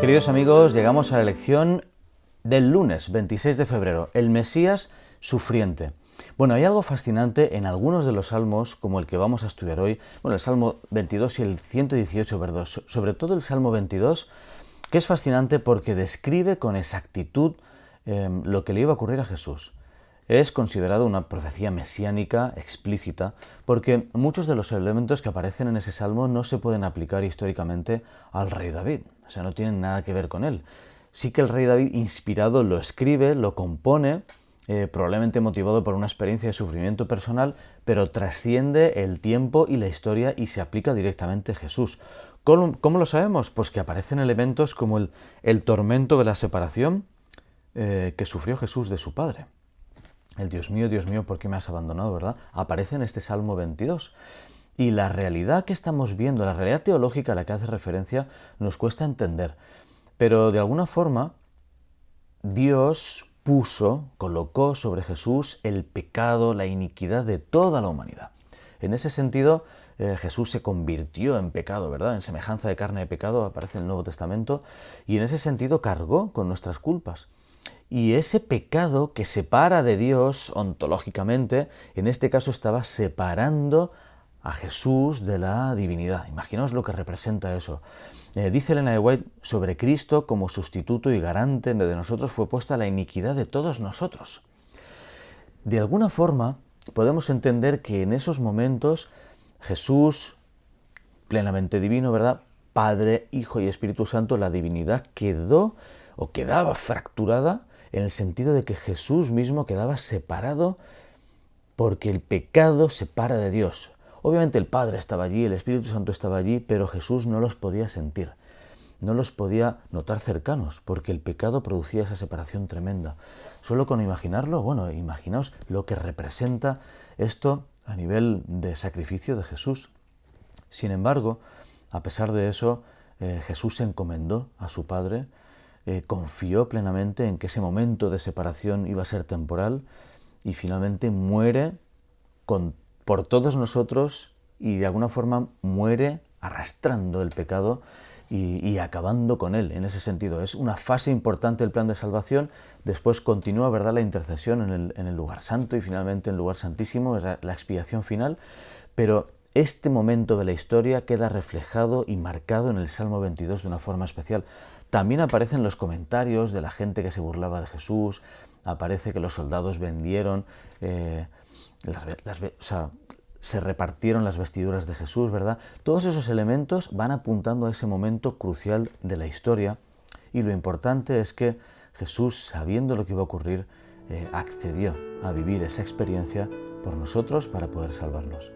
Queridos amigos, llegamos a la lección del lunes 26 de febrero, el Mesías sufriente. Bueno, hay algo fascinante en algunos de los salmos, como el que vamos a estudiar hoy, el Salmo 22 y el 118, ¿verdad? Sobre todo el Salmo 22, que es fascinante porque describe con exactitud lo que le iba a ocurrir a Jesús. Es considerado una profecía mesiánica explícita porque muchos de los elementos que aparecen en ese salmo no se pueden aplicar históricamente al rey David, o sea, no tienen nada que ver con él. Sí que el rey David, inspirado, lo escribe, lo compone, probablemente motivado por una experiencia de sufrimiento personal, pero trasciende el tiempo y la historia y se aplica directamente a Jesús. ¿Cómo lo sabemos? Pues que aparecen elementos como el tormento de la separación que sufrió Jesús de su Padre. El Dios mío, ¿por qué me has abandonado?, ¿verdad? Aparece en este Salmo 22. Y la realidad que estamos viendo, la realidad teológica a la que hace referencia, nos cuesta entender. Pero de alguna forma, Dios colocó sobre Jesús el pecado, la iniquidad de toda la humanidad. En ese sentido, Jesús se convirtió en pecado, ¿verdad? En semejanza de carne de pecado, aparece en el Nuevo Testamento, y en ese sentido cargó con nuestras culpas. Y ese pecado que separa de Dios ontológicamente, en este caso estaba separando a Jesús de la divinidad. Imaginaos lo que representa eso. Dice Elena de White, sobre Cristo como sustituto y garante de nosotros fue puesta la iniquidad de todos nosotros. De alguna forma podemos entender que en esos momentos Jesús, plenamente divino, ¿verdad? Padre, Hijo y Espíritu Santo, la divinidad quedaba fracturada en el sentido de que Jesús mismo quedaba separado porque el pecado separa de Dios. Obviamente el Padre estaba allí, el Espíritu Santo estaba allí, pero Jesús no los podía sentir, no los podía notar cercanos, porque el pecado producía esa separación tremenda. Solo con imaginarlo, imaginaos lo que representa esto a nivel de sacrificio de Jesús. Sin embargo, a pesar de eso, Jesús se encomendó a su Padre, confió plenamente en que ese momento de separación iba a ser temporal y finalmente muere por todos nosotros y de alguna forma muere arrastrando el pecado y acabando con él. En ese sentido, es una fase importante del plan de salvación. Después continúa, ¿verdad?, la intercesión en el lugar santo y finalmente en el lugar santísimo, es la expiación final, pero este momento de la historia queda reflejado y marcado en el Salmo 22 de una forma especial. También aparecen los comentarios de la gente que se burlaba de Jesús, aparece que los soldados vendieron, se repartieron las vestiduras de Jesús, ¿verdad? Todos esos elementos van apuntando a ese momento crucial de la historia y lo importante es que Jesús, sabiendo lo que iba a ocurrir, accedió a vivir esa experiencia por nosotros para poder salvarnos.